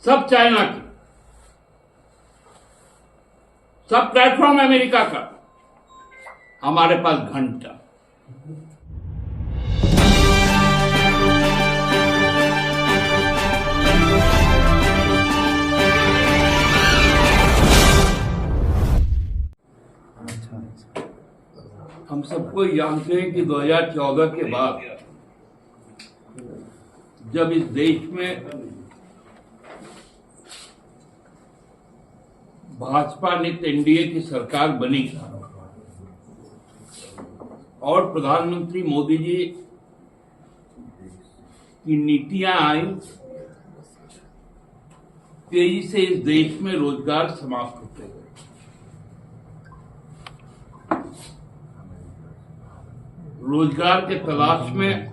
सब चाइना की, सब प्लेटफॉर्म अमेरिका का, हमारे पास घंटा। हम सबको जानते हैं कि 2014 के बाद जब इस देश में भाजपा नेतृत्व एनडीए की सरकार बनी और प्रधानमंत्री मोदी जी की नीतियां आई, तेजी से इस देश में रोजगार समाप्त होते गए। रोजगार के तलाश में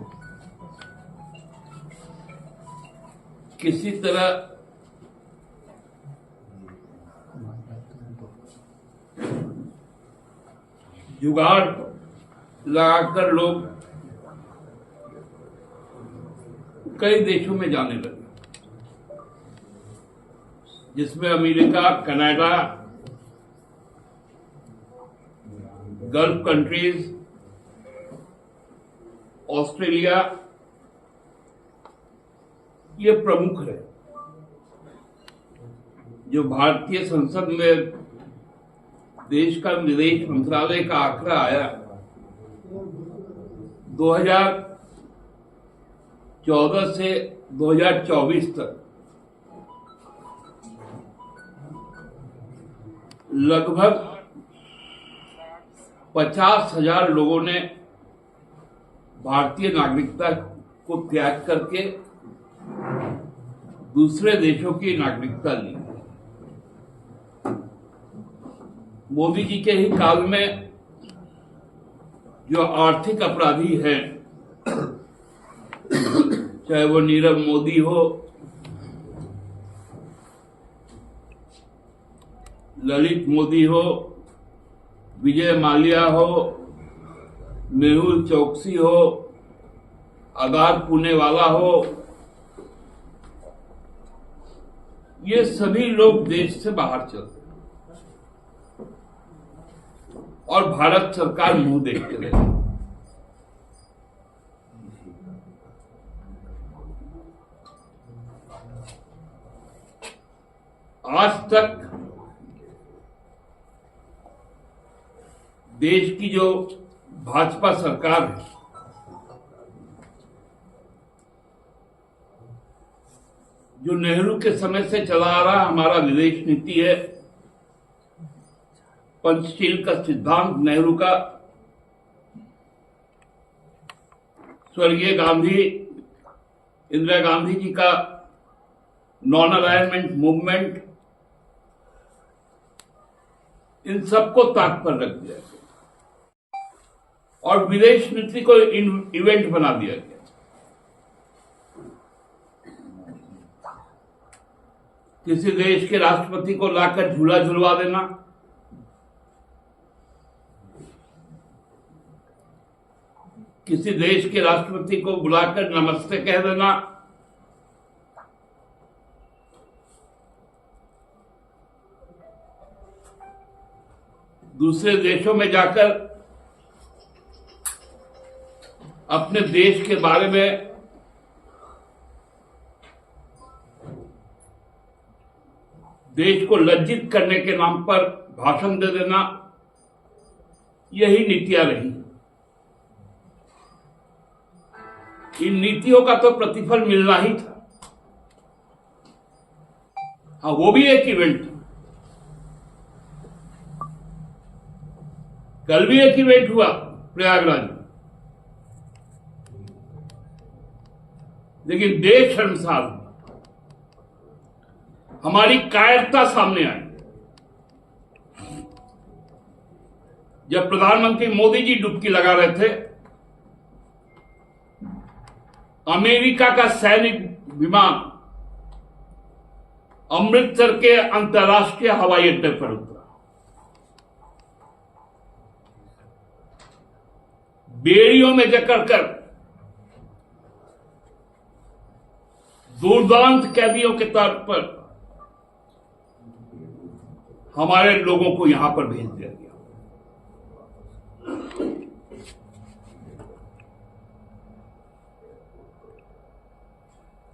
किसी तरह जुगाड़ लगाकर लोग कई देशों में जाने लगे, जिसमें America, Canada, gulf countries, Australia ये प्रमुख है। जो भारतीय संसद में देश का विदेश मंत्रालय का आंकड़ा आया, 2014 से 2024 तक लगभग 50,000 लोगों ने भारतीय नागरिकता को त्याग करके दूसरे देशों की नागरिकता ली। मोदी जी के ही काल में जो आर्थिक अपराधी हैं, चाहे वो नीरव मोदी हो, ललित मोदी हो, विजय माल्या हो, मेहुल चौकसी हो, आगार पुणेवाला हो, ये सभी लोग देश से बाहर चलते और भारत सरकार मुंह देखते रहे। आज तक देश की जो भाजपा सरकार है, जो नेहरू के समय से चला आ रहा हमारा विदेश नीति है, पंचशील का सिद्धांत नेहरू का, स्वर्गीय गांधी, इंदिरा गांधी जी का नॉन अलाइनमेंट मूवमेंट, इन सबको ताक पर रख दिया गया और विदेश नीति को इवेंट बना दिया गया। किसी देश के राष्ट्रपति को लाकर झूला झुलवा देना, किसी देश के राष्ट्रपति को बुलाकर नमस्ते कह देना, दूसरे देशों में जाकर अपने देश के बारे में देश को लज्जित करने के नाम पर भाषण दे देना, यही नीतियां रही। इन नीतियों का तो प्रतिफल मिलना ही था। हाँ, वो भी एक इवेंट था। कल भी एक इवेंट हुआ प्रयागराज में, लेकिन देश शर्मसार हुआ। हमारी कायरता सामने आई जब प्रधानमंत्री मोदी जी डुबकी लगा रहे थे। अमेरिका का सैनिक विमान अमृतसर के अंतर्राष्ट्रीय हवाई अड्डे पर उतरा। बेड़ियों में जकड़कर दुर्दांत कैदियों के तौर पर हमारे लोगों को यहां पर भेज दिया गया।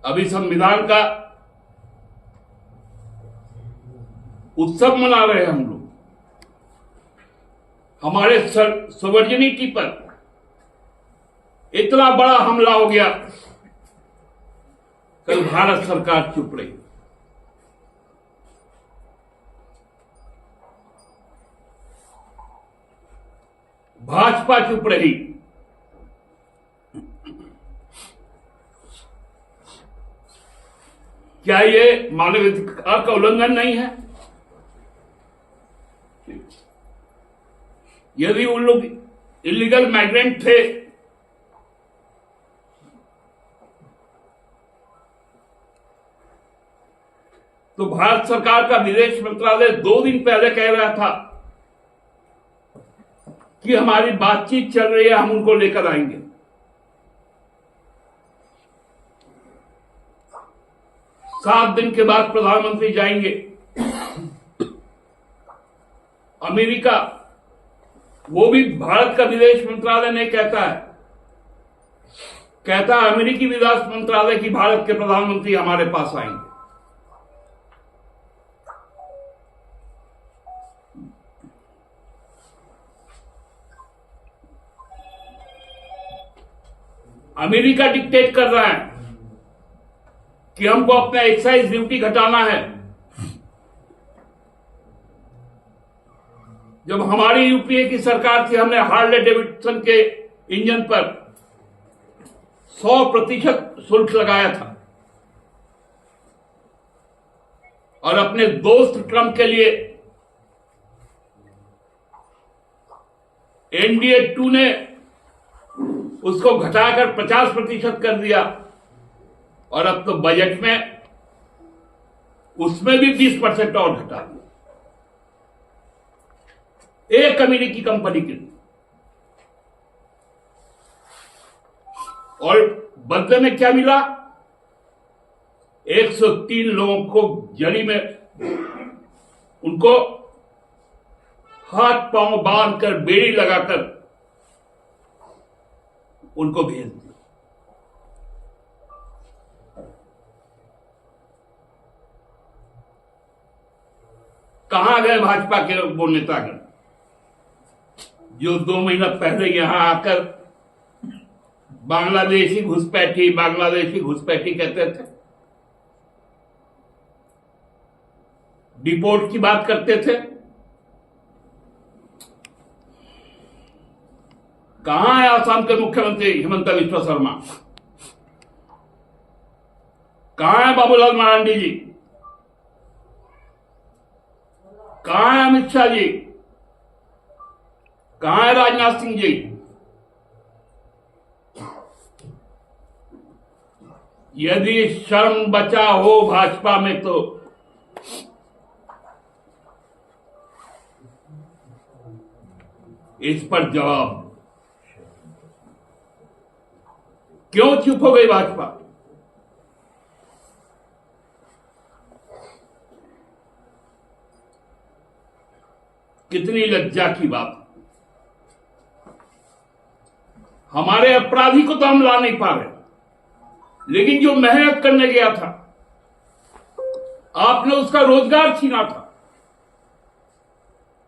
अभी संविधान का उत्सव मना रहे हैं हम लोग। हमारे सॉवरेनिटी पर इतना बड़ा हमला हो गया, कल भारत सरकार चुप रही। भाजपा चुप रही। क्या ये मानवाधिकार का उल्लंघन नहीं है? यदि उन लोग इलीगल माइग्रेंट थे तो भारत सरकार का विदेश मंत्रालय 2 दिन पहले कह रहा था कि हमारी बातचीत चल रही है, हम उनको लेकर आएंगे। सात दिन के बाद प्रधानमंत्री जाएंगे अमेरिका। वो भी भारत का विदेश मंत्रालय नहीं कहता है, कहता है अमेरिकी विदेश मंत्रालय की भारत के प्रधानमंत्री हमारे पास आएंगे। अमेरिका डिक्टेट कर रहा है कि हमको अपना एक्साइज ड्यूटी घटाना है। जब हमारी यूपीए की सरकार थी, हमने हार्ले डेविडसन के इंजन पर 100% शुल्क लगाया था और अपने दोस्त ट्रंप के लिए एनडीए 2 ने उसको घटाकर 50% कर दिया और अब तो बजट में उसमें भी 20% और घटा दिया एक अमेरिकी कंपनी के लिए। और बदले में क्या मिला? 103 लोगों को जड़ी में उनको हाथ पांव बांधकर बेड़ी लगाकर उनको भेज दिया। कहां गए भाजपा के वो नेतागण जो 2 महीना पहले यहां आकर बांग्लादेशी घुसपैठी कहते थे, डिपोर्ट की बात करते थे? कहां है आसाम के मुख्यमंत्री हिमंता बिस्वा शर्मा? कहां है बाबूलाल मरांडी जी? कहां है अमित शाह जी? कहां है राजनाथ सिंह जी? यदि शर्म बचा हो भाजपा में तो इस पर जवाब। क्यों चुप हो गई भाजपा? कितनी लज्जा की बात। हमारे अपराधी को तो हम ला नहीं पा रहे, लेकिन जो मेहनत करने गया था, आपने उसका रोजगार छीना था,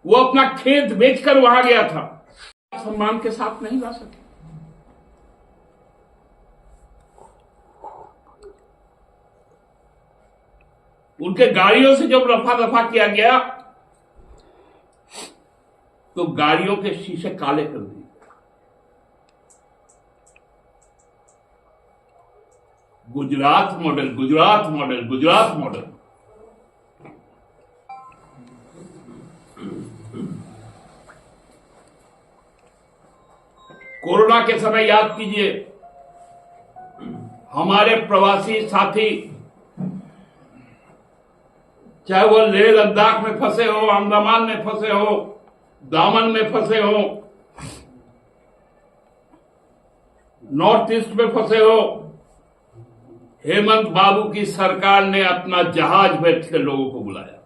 वो अपना खेत बेचकर वहां गया था, सम्मान के साथ नहीं ला सके। उनके गाड़ियों से जब रफा दफा किया गया तो गाड़ियों के शीशे काले कर दिए। Gujarat model, Gujarat model, Gujarat model. Corona के समय याद कीजिए, हमारे प्रवासी साथी चाहे वो लेह लद्दाख में फंसे हो, अंडमान में फंसे हो, दामन में फंसे हो, नॉर्थ ईस्ट में फंसे हो, हेमंत बाबू की सरकार ने अपना जहाज भेज के लोगों को बुलाया।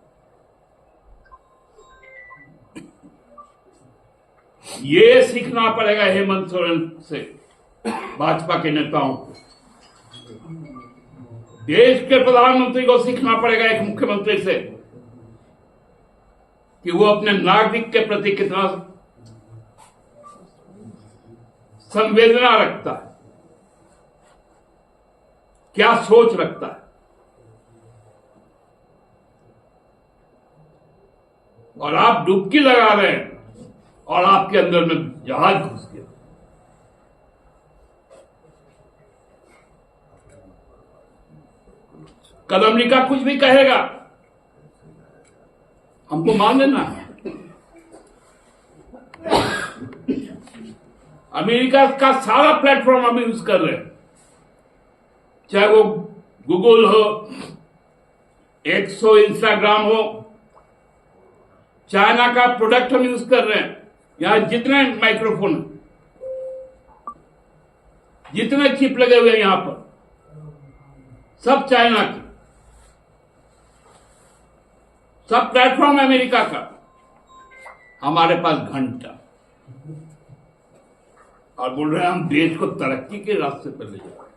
ये सीखना पड़ेगा हेमंत सोरेन से, भाजपा के नेताओं को। देश के प्रधानमंत्री को सीखना पड़ेगा एक मुख्यमंत्री से कि वो अपने नागरिक के प्रति कितना संवेदना रखता है, क्या सोच रखता है। और आप डुबकी लगा रहे हैं और आपके अंदर में जहाज घुस गया। कल अमेरिका कुछ भी कहेगा, हमको मान लेना है। अमेरिका का सारा प्लेटफॉर्म हम यूज कर रहे हैं, चाहे वो गूगल हो, एक्स हो, इंस्टाग्राम हो। चाइना का प्रोडक्ट हम यूज कर रहे हैं। यहां जितने माइक्रोफोन, जितने चिप लगे हुए हैं यहां पर, सब चाइना के, सब प्लेटफॉर्म है अमेरिका का। हमारे पास घंटा, और बोल रहे हैं हम देश को तरक्की के रास्ते पर ले जाएं।